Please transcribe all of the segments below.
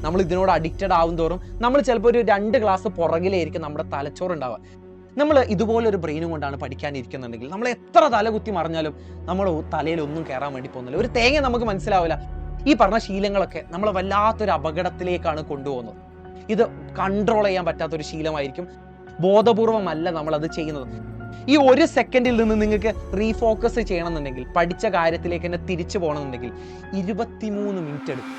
നമ്മൾ ഇതിനോട് അഡിക്റ്റഡ് ആവും തോറും നമ്മൾ ചിലപ്പോൾ ഒരു 2 ക്ലാസ് പുറകിലായിരിക്കും നമ്മുടെ തലച്ചോറ് ഉണ്ടാവുക. നമ്മൾ ഇതുപോലൊരു ബ്രെയിനും കൊണ്ടാണ് പഠിക്കാനിരിക്കുന്നുണ്ടെങ്കിൽ നമ്മൾ എത്ര തലകുത്തി മറിഞ്ഞാലും നമ്മൾ തലയിൽ ഒന്നും കയറാൻ വേണ്ടി പോകുന്നില്ല. ഒരു തേങ്ങ നമുക്ക് മനസ്സിലാവില്ല. ഈ പറഞ്ഞ ശീലങ്ങളൊക്കെ നമ്മൾ വല്ലാത്തൊരു അപകടത്തിലേക്കാണ് കൊണ്ടുപോകുന്നത്. ഇത് കൺട്രോൾ ചെയ്യാൻ പറ്റാത്തൊരു ശീലമായിരിക്കും. ബോധപൂർവമല്ല നമ്മളത് ചെയ്യുന്നത്. ഈ 1 സെക്കൻഡിൽ നിന്ന് നിങ്ങൾക്ക് റീഫോക്കസ് ചെയ്യണമെന്നുണ്ടെങ്കിൽ, പഠിച്ച കാര്യത്തിലേക്ക് തന്നെ തിരിച്ചു പോകണമെന്നുണ്ടെങ്കിൽ 23 മിനിറ്റ് എടുക്കും.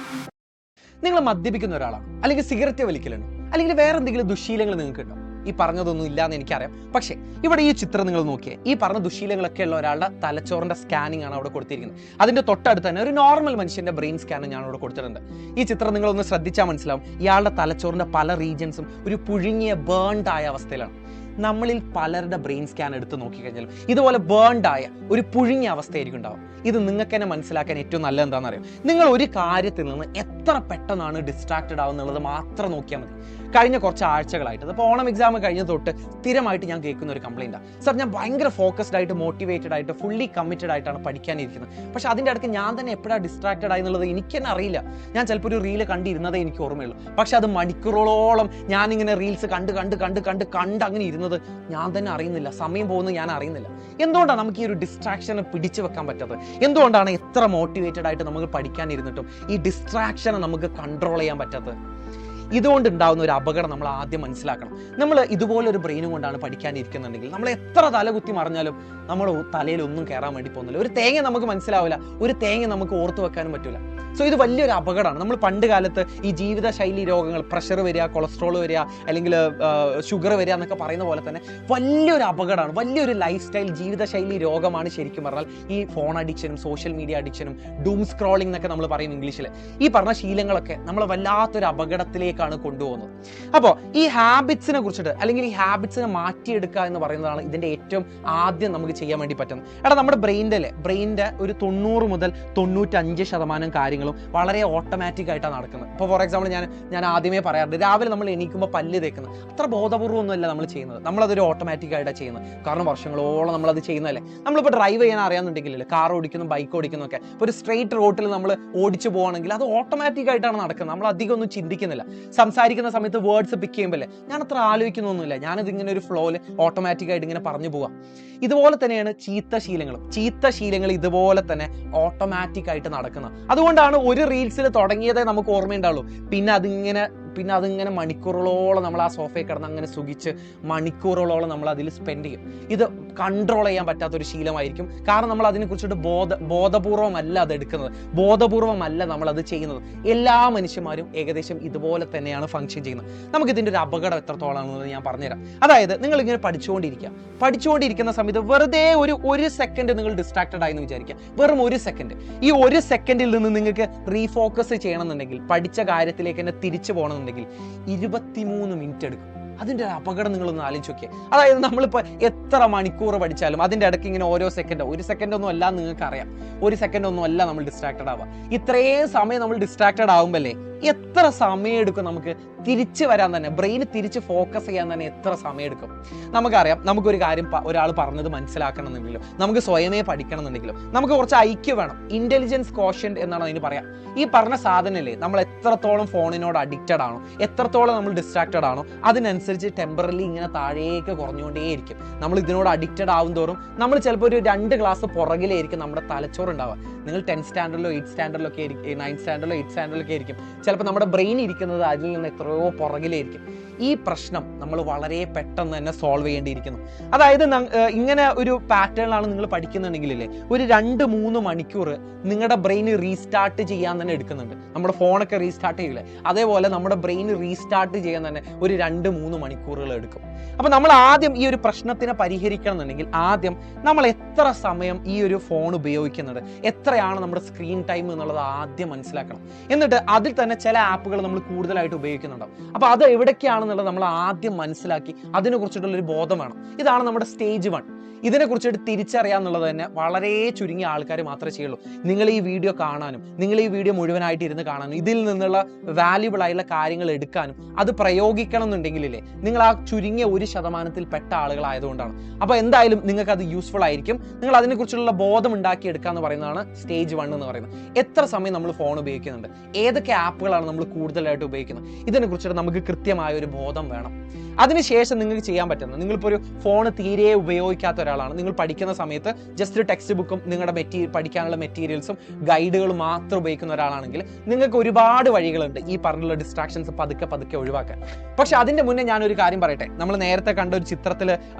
നിങ്ങൾ മദ്യപിക്കുന്ന ഒരാളാണ്, അല്ലെങ്കിൽ സിഗരറ്റ് വലിക്കലാണ്, അല്ലെങ്കിൽ വേറെ എന്തെങ്കിലും ദുശീലങ്ങൾ നിങ്ങൾക്ക് ഉണ്ടോ? ഈ പറഞ്ഞതൊന്നും ഇല്ലാന്ന് എനിക്കറിയാം. പക്ഷേ ഇവിടെ ഈ ചിത്രം നിങ്ങൾ നോക്കിയേ, ഈ പറഞ്ഞ ദുശീലങ്ങളൊക്കെ ഉള്ള ഒരാളുടെ തലച്ചോറിന്റെ സ്കാനിങ് ആണ് അവിടെ കൊടുത്തിരിക്കുന്നത്. അതിന്റെ തൊട്ടടുത്ത് തന്നെ ഒരു നോർമൽ മനുഷ്യന്റെ ബ്രെയിൻ സ്കാനും ഞാൻ അവിടെ കൊടുത്തിട്ടുണ്ട്. ഈ ചിത്രം നിങ്ങളൊന്ന് ശ്രദ്ധിച്ചാൽ മനസ്സിലാവും, ഇയാളുടെ തലച്ചോറിന്റെ പല റീജിയൻസും ഒരു പുഴുങ്ങിയ ബേൺഡ് ആയ അവസ്ഥയിലാണ്. നമ്മളിൽ പലരുടെ ബ്രെയിൻ സ്കാൻ എടുത്ത് നോക്കിക്കഴിഞ്ഞാലും ഇതുപോലെ ബേൺഡ് ആയ ഒരു പുഴുങ്ങിയ അവസ്ഥയായിരിക്കും ഉണ്ടാവും. ഇത് നിങ്ങൾക്ക് തന്നെ മനസ്സിലാക്കാൻ ഏറ്റവും നല്ലത് എന്താണെന്ന് അറിയാം, നിങ്ങൾ ഒരു കാര്യത്തിൽ നിന്ന് എത്ര പെട്ടെന്നാണ് ഡിസ്ട്രാക്റ്റഡ് ആവുന്നുള്ളത് മാത്രം നോക്കിയാൽ മതി. കഴിഞ്ഞ കുറച്ച് ആഴ്ചകളായിട്ട്, അപ്പോൾ ഓണം എക്സാം കഴിഞ്ഞ തൊട്ട് സ്ഥിരമായിട്ട് ഞാൻ കേൾക്കുന്ന ഒരു കംപ്ലൈൻറ്റാണ്, സാർ ഞാൻ ഭയങ്കര ഫോക്കസ്ഡ് ആയിട്ട്, മോട്ടിവേറ്റഡ് ആയിട്ട്, ഫുള്ളി കമ്മിറ്റഡ് ആയിട്ടാണ് പഠിക്കാനിരിക്കുന്നത്, പക്ഷെ അതിൻ്റെ ഇടയ്ക്ക് ഞാൻ തന്നെ എപ്പോഴാണ് ഡിസ്ട്രാക്റ്റഡ് ആയി എന്നുള്ളത് എനിക്ക് തന്നെ അറിയില്ല. ഞാൻ ചിലപ്പോൾ ഒരു റീല് കണ്ടിരുന്നതേ എനിക്ക് ഓർമ്മയുള്ളൂ, പക്ഷെ അത് മണിക്കൂറുകളോളം ഞാനിങ്ങനെ റീൽസ് കണ്ട് അങ്ങനെ ഇരുന്നത് ഞാൻ തന്നെ അറിയുന്നില്ല. സമയം പോകുന്നത് ഞാൻ അറിയുന്നില്ല. എന്തുകൊണ്ടാണ് നമുക്ക് ഈ ഒരു ഡിസ്ട്രാക്ഷനെ പിടിച്ചു വെക്കാൻ പറ്റാത്തത്? എന്തുകൊണ്ടാണ് എത്ര മോട്ടിവേറ്റഡ് ആയിട്ട് നമുക്ക് പഠിക്കാനിരുന്നിട്ടും ഈ ഡിസ്ട്രാക്ഷനെ നമുക്ക് കൺട്രോൾ ചെയ്യാൻ പറ്റാത്തത്? ഇതുകൊണ്ടുണ്ടാവുന്ന ഒരു അപകടം നമ്മൾ ആദ്യം മനസ്സിലാക്കണം. നമ്മൾ ഇതുപോലൊരു ബ്രെയിനും കൊണ്ടാണ് പഠിക്കാനിരിക്കുന്നുണ്ടെങ്കിൽ നമ്മൾ എത്ര തലകുത്തി മറിഞ്ഞാലും നമ്മൾ തലയിൽ ഒന്നും കയറാൻ വേണ്ടി പോകുന്നില്ല. ഒരു തേങ്ങ നമുക്ക് മനസ്സിലാവില്ല, ഒരു തേങ്ങ നമുക്ക് ഓർത്തു വെക്കാനും പറ്റില്ല. സോ ഇത് വലിയൊരു അപകടമാണ്. നമ്മൾ പണ്ട് കാലത്ത് ഈ ജീവിതശൈലി രോഗങ്ങൾ, പ്രഷർ വരിക, കൊളസ്ട്രോൾ വരിക, അല്ലെങ്കിൽ ഷുഗർ വരിക എന്നൊക്കെ പറയുന്ന പോലെ തന്നെ വലിയൊരു അപകടമാണ്, വലിയൊരു ലൈഫ് സ്റ്റൈൽ ജീവിതശൈലി രോഗമാണ് ശരിക്കും പറഞ്ഞാൽ ഈ ഫോൺ അഡിക്ഷനും സോഷ്യൽ മീഡിയ അഡിക്ഷനും ഡൂം സ്ക്രോളിംഗ് എന്നൊക്കെ നമ്മൾ പറയും ഇംഗ്ലീഷിൽ. ഈ പറഞ്ഞ ശീലങ്ങളൊക്കെ നമ്മൾ വല്ലാത്തൊരു അപകടത്തിലേക്കാണ് കൊണ്ടുപോകുന്നത്. അപ്പോൾ ഈ ഹാബിറ്റ്സിനെ കുറിച്ചിട്ട്, അല്ലെങ്കിൽ ഈ ഹാബിറ്റ്സിനെ മാറ്റിയെടുക്കുക എന്ന് പറയുന്നതാണ് ഇതിൻ്റെ ഏറ്റവും ആദ്യം നമുക്ക് ചെയ്യാൻ വേണ്ടി പറ്റുന്നത്. നമ്മുടെ ബ്രെയിനിൻ്റെ ഒരു 90 മുതൽ 95% കാര്യങ്ങൾ വളരെ ഓട്ടോമാറ്റിക് ആയിട്ടാണ് നടക്കുന്നത്. ഇപ്പോൾ ഫോർ എക്സാമ്പിൾ ഞാൻ ആദ്യമേ പറയാറുണ്ട്, രാവിലെ നമ്മൾ എണീക്കുമ്പോൾ പല്ല് തേക്കുന്നത് അത്ര ബോധപൂർവ്വമൊന്നുമല്ല നമ്മൾ ചെയ്യുന്നത്, നമ്മളതൊരു ഓട്ടോമാറ്റിക് ആയിട്ടാണ് ചെയ്യുന്നത്. കാരണം വർഷങ്ങളോളം നമ്മളത് ചെയ്യുന്നതല്ലേ. നമ്മളിപ്പോൾ ഡ്രൈവ് ചെയ്യാൻ അറിയാമെന്നുണ്ടെങ്കിൽ, കാർ ഓടിക്കുന്നു, ബൈക്ക് ഓടിക്കുന്നു ഒക്കെ, ഇപ്പോൾ ഒരു സ്ട്രെയിറ്റ് റോട്ടിൽ നമ്മൾ ഓടിച്ചു പോകുകയാണെങ്കിൽ അത് ഓട്ടോമാറ്റിക് ആയിട്ടാണ് നടക്കുന്നത്. നമ്മൾ അധികം ഒന്നും ചിന്തിക്കുന്നില്ല. സംസാരിക്കുന്ന സമയത്ത് വേർഡ്സ് പിക്ക് ചെയ്യുമ്പോൾ ഞാൻ അത്ര ആലോചിക്കുന്നൊന്നുമില്ല, ഞാനത് ഇങ്ങനെ ഒരു ഫ്ലോയിൽ ഓട്ടോമാറ്റിക് ആയിട്ട് ഇങ്ങനെ പറഞ്ഞു പോവാം. ഇതുപോലെ തന്നെയാണ് ചീത്ത ശീലങ്ങൾ ഇതുപോലെ തന്നെ ഓട്ടോമാറ്റിക് ആയിട്ട് നടക്കുന്നത്. അതുകൊണ്ടാണ് ഒരു റീൽസിൽ തുടങ്ങിയതേ നമുക്ക് ഓർമ്മയുണ്ടാവുള്ളൂ, പിന്നെ അതിങ്ങനെ മണിക്കൂറുകളോളം നമ്മൾ ആ സോഫയിൽ കിടന്ന് അങ്ങനെ സുഖിച്ച് മണിക്കൂറുകളോളം നമ്മൾ അതിൽ സ്പെൻഡ് ചെയ്യും. ഇത് കൺട്രോൾ ചെയ്യാൻ പറ്റാത്തൊരു ശീലമായിരിക്കും. കാരണം നമ്മൾ അതിനെക്കുറിച്ചിട്ട് ബോധപൂർവമല്ല അത് എടുക്കുന്നത്, ബോധപൂർവമല്ല നമ്മൾ അത് ചെയ്യുന്നത്. എല്ലാ മനുഷ്യന്മാരും ഏകദേശം ഇതുപോലെ തന്നെയാണ് ഫങ്ഷൻ ചെയ്യുന്നത്. നമുക്കിതിൻ്റെ ഒരു അപകടം എത്രത്തോളാണെന്ന് ഞാൻ പറഞ്ഞുതരാം. അതായത് നിങ്ങൾ ഇങ്ങനെ പഠിച്ചുകൊണ്ടിരിക്കുന്ന സമയത്ത് വെറുതെ ഒരു സെക്കൻഡ് നിങ്ങൾ ഡിസ്ട്രാക്റ്റഡ് ആയി എന്ന് വിചാരിക്കുക. വെറും 1 സെക്കൻഡ്. ഈ 1 സെക്കൻഡിൽ നിന്ന് നിങ്ങൾക്ക് റീഫോക്കസ് ചെയ്യണമെന്നുണ്ടെങ്കിൽ, പഠിച്ച കാര്യത്തിലേക്ക് തന്നെ തിരിച്ചു പോകണമെന്നുണ്ടെങ്കിൽ 23 മിനിറ്റ് എടുക്കും. അതിൻ്റെ ഒരു അപകടം നിങ്ങളൊന്ന് ആലോചിച്ച് നോക്കിയേ. അതായത് നമ്മളിപ്പോൾ എത്ര മണിക്കൂർ പഠിച്ചാലും അതിൻ്റെ ഇടയ്ക്ക് ഇങ്ങനെ ഓരോ സെക്കൻഡോ, 1 സെക്കൻഡ് ഒന്നും അല്ല, നിങ്ങൾക്ക് അറിയാം 1 സെക്കൻഡ് ഒന്നും അല്ല നമ്മൾ ഡിസ്ട്രാക്റ്റഡ് ആവുക. ഇത്രയും സമയം നമ്മൾ ഡിസ്ട്രാക്റ്റഡ് ആകുമ്പോഴല്ലേ എത്ര സമയം എടുക്കും നമുക്ക് തിരിച്ചു വരാൻ തന്നെ, ബ്രെയിന് തിരിച്ച് ഫോക്കസ് ചെയ്യാൻ തന്നെ എത്ര സമയം എടുക്കും? നമുക്കറിയാം, നമുക്കൊരു കാര്യം ഒരാൾ പറഞ്ഞത് മനസ്സിലാക്കണം എന്നുണ്ടെങ്കിലും, നമുക്ക് സ്വയമേ പഠിക്കണം എന്നുണ്ടെങ്കിലും നമുക്ക് കുറച്ച് ഐക്യം വേണം. ഇന്റലിജൻസ് കോഷ്യന്റ് എന്നാണ് അതിന് പറയാം. ഈ പറഞ്ഞ സാധനമല്ലേ, നമ്മൾ എത്രത്തോളം ഫോണിനോട് അഡിക്റ്റഡ് ആണോ, എത്രത്തോളം നമ്മൾ ഡിസ്ട്രാക്റ്റഡ് ആണോ, അതിനനുസരിച്ച് ടെമ്പറലി ഇങ്ങനെ താഴേക്ക് കുറഞ്ഞുകൊണ്ടേയിരിക്കും. നമ്മൾ ഇതിനോട് അഡിക്റ്റഡ് ആവും തോറും നമ്മൾ ചിലപ്പോൾ ഒരു 2 ക്ലാസ് പുറകിലായിരിക്കും നമ്മുടെ തലച്ചോറ് ഉണ്ടാവുക. നിങ്ങൾ 10th സ്റ്റാൻഡേർഡിലോ 8th സ്റ്റാൻഡേർഡിലൊക്കെ ആയിരിക്കും, 9th സ്റ്റാൻഡേർഡിലോ 8th സ്റ്റാൻഡേർഡിലൊക്കെ ആയിരിക്കും ചിലപ്പോൾ നമ്മുടെ ബ്രെയിൻ ഇരിക്കുന്നത് അതിൽ നിന്ന് എത്രയോ പുറകിലായിരിക്കും. ഈ പ്രശ്നം നമ്മൾ വളരെ പെട്ടെന്ന് തന്നെ സോൾവ് ചെയ്യേണ്ടിയിരിക്കുന്നു. അതായത് ഇങ്ങനെ ഒരു പാറ്റേണിലാണ് നിങ്ങൾ പഠിക്കുന്നുണ്ടെങ്കിലേ ഒരു 2-3 മണിക്കൂർ നിങ്ങളുടെ ബ്രെയിൻ റീസ്റ്റാർട്ട് ചെയ്യാൻ തന്നെ എടുക്കുന്നുണ്ട്. നമ്മുടെ ഫോണൊക്കെ റീസ്റ്റാർട്ട് ചെയ്യില്ലേ, അതേപോലെ നമ്മുടെ ബ്രെയിൻ റീസ്റ്റാർട്ട് ചെയ്യാൻ തന്നെ ഒരു 2-3 മണിക്കൂറുകൾ എടുക്കും. അപ്പോൾ നമ്മൾ ആദ്യം ഈ ഒരു പ്രശ്നത്തിനെ പരിഹരിക്കണം എന്നുണ്ടെങ്കിൽ ആദ്യം നമ്മൾ എത്ര സമയം ഈ ഒരു ഫോൺ ഉപയോഗിക്കുന്നുണ്ട്, എത്രയാണ് നമ്മുടെ സ്ക്രീൻ ടൈം എന്നുള്ളത് ആദ്യം മനസ്സിലാക്കണം. എന്നിട്ട് അതിൽ തന്നെ ചില ആപ്പുകൾ നമ്മൾ കൂടുതലായിട്ട് ഉപയോഗിക്കുന്നുണ്ടാവും. അപ്പോൾ അത് എവിടേക്കാണെന്നുള്ളത് നമ്മൾ ആദ്യം മനസ്സിലാക്കി അതിനെക്കുറിച്ചിട്ടുള്ളൊരു ബോധം വേണം. ഇതാണ് നമ്മുടെ സ്റ്റേജ് 1. ഇതിനെക്കുറിച്ചിട്ട് തിരിച്ചറിയാന്നുള്ളത് തന്നെ വളരെ ചുരുങ്ങിയ ആൾക്കാർ മാത്രമേ ചെയ്യുള്ളൂ. നിങ്ങൾ ഈ വീഡിയോ കാണാനും, നിങ്ങൾ ഈ വീഡിയോ മുഴുവനായിട്ട് ഇരുന്ന് കാണാനും, ഇതിൽ നിന്നുള്ള വാല്യുബിൾ ആയിട്ടുള്ള കാര്യങ്ങൾ എടുക്കാനും അത് പ്രയോഗിക്കണം എന്നുണ്ടെങ്കിലേ നിങ്ങൾ ആ ചുരുങ്ങിയ 1% പെട്ട ആളുകളായതുകൊണ്ടാണ്. അപ്പോൾ എന്തായാലും നിങ്ങൾക്ക് അത് യൂസ്ഫുൾ ആയിരിക്കും. നിങ്ങൾ അതിനെക്കുറിച്ചുള്ള ബോധം ഉണ്ടാക്കിയെടുക്കുക എന്ന് പറയുന്നതാണ് സ്റ്റേജ് 1 എന്ന് പറയുന്നത്. എത്ര സമയം നമ്മൾ ഫോൺ ഉപയോഗിക്കുന്നുണ്ട്, ഏതൊക്കെ ആപ്പുകളാണ് നമ്മൾ കൂടുതലായിട്ട് ഉപയോഗിക്കുന്നത്, ഇതിനെക്കുറിച്ചിട്ട് നമുക്ക് കൃത്യമായ ഒരു ബോധം വേണം. അതിനുശേഷം നിങ്ങൾക്ക് ചെയ്യാൻ പറ്റുന്നത്, നിങ്ങളിപ്പോൾ ഒരു ഫോൺ തീരെ ഉപയോഗിക്കാത്ത ഒരാളാണ്, നിങ്ങൾ പഠിക്കുന്ന സമയത്ത് ജസ്റ്റ് ടെക്സ്റ്റ് ബുക്കും നിങ്ങളുടെ പഠിക്കാനുള്ള മെറ്റീരിയൽസും ഗൈഡുകളും മാത്രം ഉപയോഗിക്കുന്ന ഒരാളാണെങ്കിൽ നിങ്ങൾക്ക് ഒരുപാട് വഴികളുണ്ട് ഈ പറഞ്ഞുള്ള ഡിസ്ട്രാക്ഷൻസ് പതുക്കെ പതുക്കെ ഒഴിവാക്കാൻ. പക്ഷെ അതിന്റെ മുന്നേ ഞാനൊരു കാര്യം പറയട്ടെ. നമ്മൾ നേരത്തെ കണ്ട ഒരു ചിത്രത്തിൽ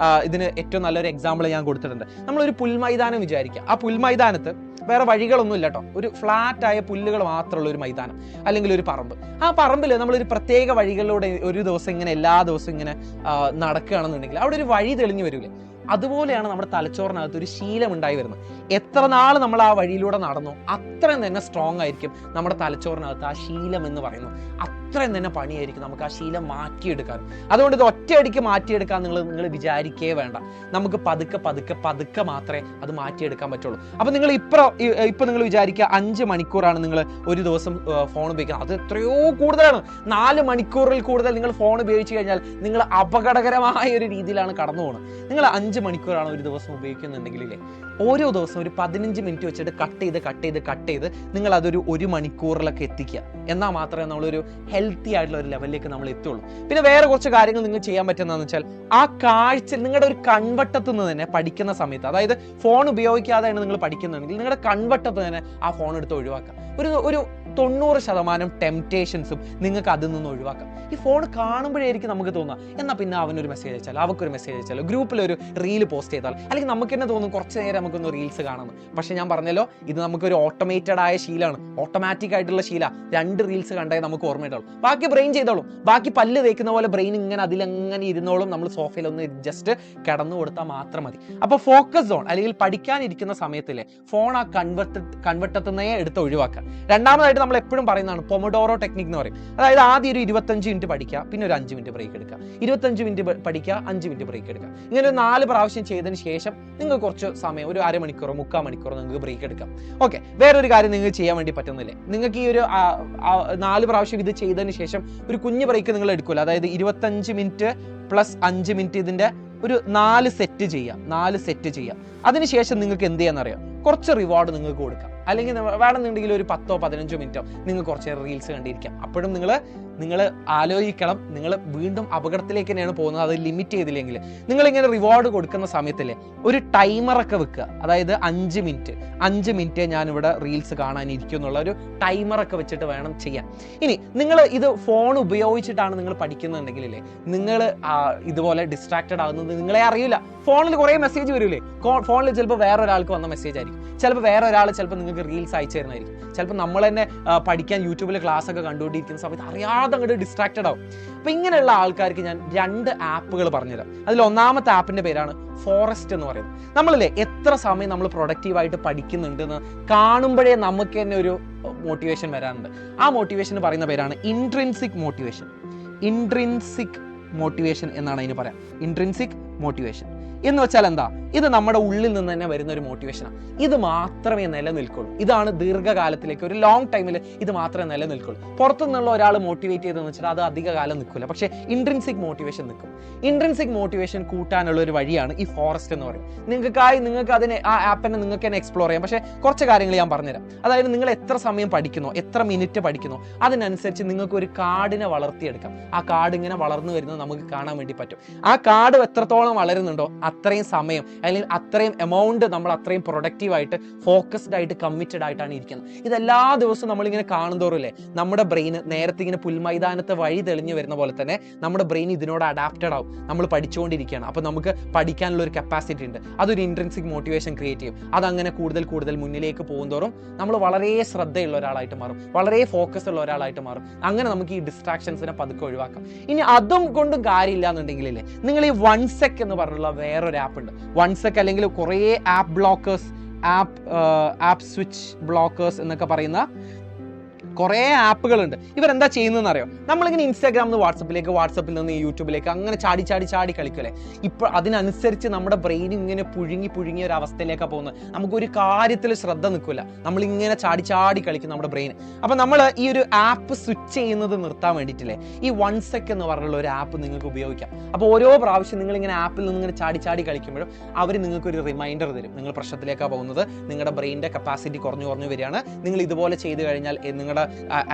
ഇതിന് ഏറ്റവും നല്ലൊരു എക്സാമ്പിൾ ഞാൻ കൊടുത്തിട്ടുണ്ട്. നമ്മളൊരു പുൽമൈതാനം വിചാരിക്കുക. ആ പുൽമൈതാനത്ത് വേറെ വഴികളൊന്നും ഇല്ല കേട്ടോ, ഒരു ഫ്ലാറ്റ് ആയ പുല്ലുകൾ മാത്രമുള്ള ഒരു മൈതാനം അല്ലെങ്കിൽ ഒരു പറമ്പ്. ആ പറമ്പിൽ നമ്മളൊരു പ്രത്യേക വഴികളിലൂടെ ഒരു ദിവസം ഇങ്ങനെ എല്ലാ ദിവസവും ഇങ്ങനെ നടക്കുകയാണെന്നുണ്ടെങ്കിൽ അവിടെ ഒരു വഴി തെളിഞ്ഞു വരില്ലേ. അതുപോലെയാണ് നമ്മുടെ തലച്ചോറിനകത്ത് ഒരു ശീലം ഉണ്ടായി വരുന്നത്. എത്ര നാൾ നമ്മൾ ആ വഴിയിലൂടെ നടന്നു അത്രയും തന്നെ സ്ട്രോങ് ആയിരിക്കും നമ്മുടെ തലച്ചോറിനകത്ത് ആ ശീലം എന്ന് പറയുന്നത്. അത്രയും തന്നെ പണിയായിരിക്കും നമുക്ക് ആ ശീലം മാറ്റിയെടുക്കാൻ. അതുകൊണ്ട് ഇത് ഒറ്റയടിക്ക് മാറ്റിയെടുക്കാൻ നിങ്ങൾ വിചാരിക്കേ വേണ്ട. നമുക്ക് പതുക്കെ പതുക്കെ പതുക്കെ മാത്രമേ അത് മാറ്റിയെടുക്കാൻ പറ്റുള്ളൂ. അപ്പം നിങ്ങൾ ഇപ്പം നിങ്ങൾ വിചാരിക്കുക 5 മണിക്കൂറാണ് നിങ്ങൾ ഒരു ദിവസം ഫോൺ ഉപയോഗിക്കുന്നത്. അത് എത്രയോ കൂടുതലാണ്. 4 മണിക്കൂറിൽ കൂടുതൽ നിങ്ങൾ ഫോൺ ഉപയോഗിച്ച് കഴിഞ്ഞാൽ നിങ്ങൾ അപകടകരമായ ഒരു രീതിയിലാണ് കടന്നു പോകുന്നത്. നിങ്ങൾ 5 മണിക്കൂറാണ് ഒരു ദിവസം ഉപയോഗിക്കുന്നുണ്ടെങ്കിലേ, ഓരോ ദിവസം ഒരു 15 മിനിറ്റ് വെച്ചിട്ട് കട്ട് ചെയ്ത് നിങ്ങൾ അതൊരു 1 മണിക്കൂറിലൊക്കെ എത്തിക്കുക. എന്നാൽ മാത്രമേ നമ്മളൊരു ഹെൽത്തി ആയിട്ടുള്ള ഒരു ലെവലിലേക്ക് നമ്മൾ എത്തുള്ളൂ. പിന്നെ വേറെ കുറച്ച് കാര്യങ്ങൾ നിങ്ങൾ ചെയ്യാൻ പറ്റുന്നതെന്ന് വെച്ചാൽ, ആ കാഴ്ച നിങ്ങളുടെ ഒരു കൺവട്ടത്തു നിന്ന് തന്നെ പഠിക്കുന്ന സമയത്ത്, അതായത് ഫോൺ ഉപയോഗിക്കാതെയാണ് നിങ്ങൾ പഠിക്കുന്നുണ്ടെങ്കിൽ നിങ്ങളുടെ കൺവട്ടത്ത് തന്നെ ആ ഫോൺ എടുത്ത് ഒഴിവാക്കാം. ഒരു 90% ടെംപ്റ്റേഷൻസും നിങ്ങൾക്ക് അതിൽ നിന്ന് ഒഴിവാക്കാം. ഈ ഫോൺ കാണുമ്പോഴായിരിക്കും നമുക്ക് തോന്നുക, എന്നാൽ പിന്നെ അവനൊരു മെസ്സേജ് അയച്ചാൽ, അവൾക്കൊരു മെസ്സേജ് അയച്ചാലോ, ഗ്രൂപ്പിലൊരു റീല് പോസ്റ്റ് ചെയ്താൽ, അല്ലെങ്കിൽ നമുക്ക് തന്നെ തോന്നും കുറച്ച് നേരം നമുക്കൊന്ന് റീൽസ് കാണുന്നു. പക്ഷെ ഞാൻ പറഞ്ഞല്ലോ, ഇത് നമുക്കൊരു ഓട്ടോമേറ്റഡ് ആയ ശീലമാണ്, ഓട്ടോമാറ്റിക് ആയിട്ടുള്ള ശീല. 2 റീൽസ് കണ്ടേ നമുക്ക് ഓർമ്മയുണ്ടാവും, ബാക്കി ബ്രെയിൻ ചെയ്തോളും. ബാക്കി പല്ല് തേക്കുന്ന പോലെ ബ്രെയിൻ ഇങ്ങനെ അതിലെങ്ങനെ ഇരുന്നോളും. നമ്മൾ സോഫയിൽ ഒന്ന് ജസ്റ്റ് കിടന്നു കൊടുത്താൽ മാത്രം മതി. അപ്പോൾ ഫോക്കസ് സോൺ അല്ലെങ്കിൽ പഠിക്കാനിരിക്കുന്ന സമയത്തിലെ ഫോൺ ആ കൺവട്ടത്തുനിന്നേ എടുത്ത് ഒഴിവാക്കുക. രണ്ടാമതായിട്ട് നമ്മൾ എപ്പോഴും പറയുന്നതാണ് പൊമഡോറോ ടെക്നിക് എന്ന് പറയും. അതായത് ആദ്യം ഒരു 25 മിനിറ്റ് പഠിക്കുക, പിന്നെ ഒരു 5 മിനിറ്റ് ബ്രേക്ക് എടുക്കുക, 25 മിനിറ്റ് പഠിക്കുക, 5 മിനിറ്റ് ബ്രേക്ക് എടുക്കുക. ഇങ്ങനെ 4 പ്രാവശ്യം ചെയ്തതിന് ശേഷം നിങ്ങൾക്ക് കുറച്ച് സമയം, ഒരു അരമണിക്കൂറോ 3/4 മണിക്കൂറോ നിങ്ങൾക്ക് ബ്രേക്ക് എടുക്കാം. ഓക്കെ, വേറൊരു കാര്യം നിങ്ങൾക്ക് ചെയ്യാൻ വേണ്ടി പറ്റുന്നില്ലേ, നിങ്ങൾക്ക് ഈ ഒരു 4 പ്രാവശ്യം ഇത് ചെയ്തതിന് ശേഷം ഒരു കുഞ്ഞു ബ്രേക്ക് നിങ്ങൾ എടുക്കില്ല. അതായത് 25 മിനിറ്റ് പ്ലസ് 5 മിനിറ്റ് ഇതിന്റെ ഒരു 4 സെറ്റ് ചെയ്യുക. അതിനുശേഷം നിങ്ങൾക്ക് എന്ത് ചെയ്യാന്നറിയാം, കുറച്ച് റിവാർഡ് നിങ്ങൾക്ക് കൊടുക്കാം. അല്ലെങ്കിൽ വേണമെന്നുണ്ടെങ്കിൽ ഒരു 10-15 മിനിറ്റോ നിങ്ങൾ കുറച്ച് റീൽസ് കണ്ടിരിക്കാം. അപ്പോഴും നിങ്ങൾ ആലോചിക്കണം, നിങ്ങൾ വീണ്ടും അപകടത്തിലേക്ക് തന്നെയാണ് പോകുന്നത്. അത് ലിമിറ്റ് ചെയ്തില്ലെങ്കിൽ നിങ്ങളിങ്ങനെ റിവാർഡ് കൊടുക്കുന്ന സമയത്തില്ലേ, ഒരു ടൈമറൊക്കെ വെക്കുക. അതായത് 5 മിനിറ്റ് ഞാനിവിടെ റീൽസ് കാണാനിരിക്കും എന്നുള്ള ഒരു ടൈമറൊക്കെ വെച്ചിട്ട് വേണം ചെയ്യാൻ. ഇനി നിങ്ങൾ ഇത് ഫോൺ ഉപയോഗിച്ചിട്ടാണ് നിങ്ങൾ പഠിക്കുന്നുണ്ടെങ്കിലേ, നിങ്ങൾ ഇതുപോലെ ഡിസ്ട്രാക്റ്റഡ് ആകുന്നത് നിങ്ങളെ അറിയില്ല. ഫോണിൽ കുറേ മെസ്സേജ് വരില്ലേ, ഫോണിൽ ചിലപ്പോൾ വേറൊരാൾക്ക് വന്ന മെസ്സേജ് ആയിരിക്കും, ചിലപ്പോൾ വേറെ ഒരാൾ ചിലപ്പോൾ നിങ്ങൾക്ക് റീൽസ് അയച്ചു തരുന്നതായിരിക്കും, ചിലപ്പോൾ നമ്മൾ തന്നെ പഠിക്കാൻ യൂട്യൂബിൽ ക്ലാസ് ഒക്കെ കണ്ടുകൊണ്ടിരിക്കുന്ന സമയത്ത് അറിയാതെ അങ്ങോട്ട് ഡിസ്ട്രാക്റ്റഡ് ആവും. അപ്പോൾ ഇങ്ങനെയുള്ള ആൾക്കാർക്ക് ഞാൻ 2 ആപ്പുകൾ പറഞ്ഞുതരാം. അതിൽ ഒന്നാമത്തെ ആപ്പിന്റെ പേരാണ് ഫോറസ്റ്റ് എന്ന് പറയുന്നത്. നമ്മളില്ലേ എത്ര സമയം നമ്മൾ പ്രൊഡക്റ്റീവായിട്ട് പഠിക്കുന്നുണ്ടെന്ന് കാണുമ്പോഴേ നമുക്ക് തന്നെ ഒരു മോട്ടിവേഷൻ വരാറുണ്ട്. ആ മോട്ടിവേഷൻ പറയുന്ന പേരാണ് ഇൻട്രിൻസിക് മോട്ടിവേഷൻ എന്നാണ് അതിന് പറയാം. ഇൻട്രിൻസിക് മോട്ടിവേഷൻ എന്ന് വെച്ചാൽ എന്താ, ഇത് നമ്മുടെ ഉള്ളിൽ നിന്ന് തന്നെ വരുന്ന ഒരു മോട്ടിവേഷനാണ്. ഇത് മാത്രമേ നിലനിൽക്കുള്ളൂ. ഇതാണ് ദീർഘകാലത്തിലേക്ക്, ഒരു ലോങ് ടൈമിൽ ഇത് മാത്രമേ നിലനിൽക്കുള്ളൂ. പുറത്തുനിന്നുള്ള ഒരാൾ മോട്ടിവേറ്റ് ചെയ്തെന്ന് വെച്ചാൽ അത് അധിക കാലം നിൽക്കില്ല. പക്ഷേ ഇൻട്രിൻസിക് മോട്ടിവേഷൻ നിൽക്കും. ഇൻട്രിൻസിക് മോട്ടിവേഷൻ കൂട്ടാനുള്ള ഒരു വഴിയാണ് ഈ ഫോറസ്റ്റ് എന്ന് പറയുന്നത്. നിങ്ങൾക്ക് അതിനെ, ആ ആപ്പിനെ നിങ്ങൾക്ക് തന്നെ എക്സ്പ്ലോർ ചെയ്യാം. പക്ഷേ കുറച്ച് കാര്യങ്ങൾ ഞാൻ പറഞ്ഞുതരാം. അതായത് നിങ്ങൾ എത്ര സമയം പഠിക്കുന്നോ, എത്ര മിനിറ്റ് പഠിക്കുന്നോ, അതിനനുസരിച്ച് നിങ്ങൾക്ക് ഒരു കാർഡിനെ വളർത്തിയെടുക്കാം. ആ കാർഡ് ഇങ്ങനെ വളർന്നു വരുന്നത് നമുക്ക് കാണാൻ വേണ്ടി പറ്റും. ആ കാർഡ് എത്രത്തോളം വളരുന്നുണ്ടോ അത്രയും സമയം അല്ലെങ്കിൽ അത്രയും എമൗണ്ട് നമ്മൾ അത്രയും പ്രൊഡക്റ്റീവായിട്ട്, ഫോക്കസ്ഡ് ആയിട്ട്, കമ്മിറ്റഡ് ആയിട്ടാണ് ഇരിക്കുന്നത്. ഇതെല്ലാ ദിവസവും നമ്മളിങ്ങനെ കാണുന്തോറും നമ്മുടെ ബ്രെയിൻ നേരത്തെ ഇങ്ങനെ പുൽമൈതാനത്തെ വഴി തെളിഞ്ഞു വരുന്ന പോലെ തന്നെ നമ്മുടെ ബ്രെയിൻ ഇതിനോട് അഡാപ്റ്റഡ് ആവും. നമ്മൾ പഠിച്ചുകൊണ്ടിരിക്കുകയാണ്, അപ്പോൾ നമുക്ക് പഠിക്കാനുള്ള ഒരു കപ്പാസിറ്റി ഉണ്ട്. അതൊരു ഇൻട്രിൻസിക് മോട്ടിവേഷൻ ക്രിയേറ്റ് ചെയ്യും. അതങ്ങനെ കൂടുതൽ മുന്നിലേക്ക് പോകുന്തോറും നമ്മൾ വളരെ ശ്രദ്ധയുള്ള ഒരാളായിട്ട് മാറും, വളരെ ഫോക്കസ് ഉള്ള ഒരാളായിട്ട് മാറും. അങ്ങനെ നമുക്ക് ഈ ഡിസ്ട്രാക്ഷൻസിനെ പതുക്കെ ഒഴിവാക്കാം. ഇനി അതും കൊണ്ടും കാര്യമില്ല എന്നുണ്ടെങ്കിലേ, നിങ്ങൾ ഈ 1sec എന്ന് പറഞ്ഞുള്ള വേറൊരു ആപ്പ് ഉണ്ട്. 1sec അല്ലെങ്കിൽ കുറേ app blockers, app switch blockers എന്നൊക്കെ പറയുന്ന കുറേ ആപ്പുകളുണ്ട്. ഇവരെന്താ ചെയ്യുന്നതെന്ന് അറിയോ? നമ്മളിങ്ങനെ ഇൻസ്റ്റാഗ്രാമിൽ നിന്ന് വാട്സപ്പിലേക്ക്, വാട്സപ്പിൽ നിന്ന് യൂട്യൂബിലേക്ക് അങ്ങനെ ചാടി കളിക്കല്ലേ. ഇപ്പോൾ അതിനനുസരിച്ച് നമ്മുടെ ബ്രെയിൻ ഇങ്ങനെ പുഴുങ്ങിയ ഒരു അവസ്ഥയിലേക്കാണ് പോകുന്നത്. നമുക്കൊരു കാര്യത്തിൽ ശ്രദ്ധ നിൽക്കില്ല, നമ്മളിങ്ങനെ ചാടി കളിക്കും നമ്മുടെ ബ്രെയിൻ. അപ്പം നമ്മൾ ഈ ഒരു ആപ്പ് സ്വിച്ച് ചെയ്യുന്നത് നിർത്താൻ വേണ്ടിയിട്ടില്ലേ, ഈ OneSec എന്ന് പറഞ്ഞുള്ള ഒരു ആപ്പ് നിങ്ങൾക്ക് ഉപയോഗിക്കാം. അപ്പോൾ ഓരോ പ്രാവശ്യം നിങ്ങളിങ്ങനെ ആപ്പിൽ നിന്ന് ഇങ്ങനെ ചാടി കളിക്കുമ്പോഴും അവർ നിങ്ങൾക്കൊരു റിമൈൻഡർ തരും, നിങ്ങൾ പ്രശ്നത്തിലേക്കാണ് പോകുന്നത്, നിങ്ങളുടെ ബ്രെയിനിൻ്റെ കപ്പാസിറ്റി കുറഞ്ഞു വരികയാണ്, നിങ്ങൾ ഇതുപോലെ ചെയ്തു കഴിഞ്ഞാൽ നിങ്ങളുടെ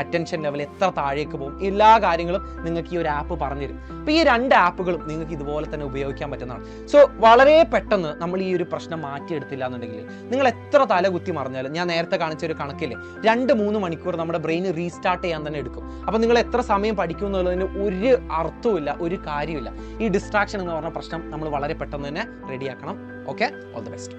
അറ്റൻഷൻ ലെവൽ എത്ര താഴേക്ക് പോകും, എല്ലാ കാര്യങ്ങളും നിങ്ങൾക്ക് ഈ ഒരു ആപ്പ് പറഞ്ഞു തരും. അപ്പോൾ ഈ 2 ആപ്പുകളും നിങ്ങൾക്ക് ഇതുപോലെ തന്നെ ഉപയോഗിക്കാൻ പറ്റുന്നതാണ്. സോ വളരെ പെട്ടെന്ന് നമ്മൾ ഈ ഒരു പ്രശ്നം മാറ്റിയെടുത്തില്ല എന്നുണ്ടെങ്കിൽ നിങ്ങൾ എത്ര തലകുത്തി മറിഞ്ഞാലും, ഞാൻ നേരത്തെ കാണിച്ച ഒരു കണക്കില്ലേ, 2-3 മണിക്കൂർ നമ്മുടെ ബ്രെയിൻ റീസ്റ്റാർട്ട് ചെയ്യാൻ തന്നെ എടുക്കും. അപ്പോൾ നിങ്ങൾ എത്ര സമയം പഠിക്കും എന്നുള്ളതിന് ഒരു അർത്ഥവുമില്ല, ഒരു കാര്യമില്ല. ഈ ഡിസ്ട്രാക്ഷൻ എന്ന് പറഞ്ഞ പ്രശ്നം നമ്മൾ വളരെ പെട്ടെന്ന് തന്നെ റെഡിയാക്കണം. Okay, all the best.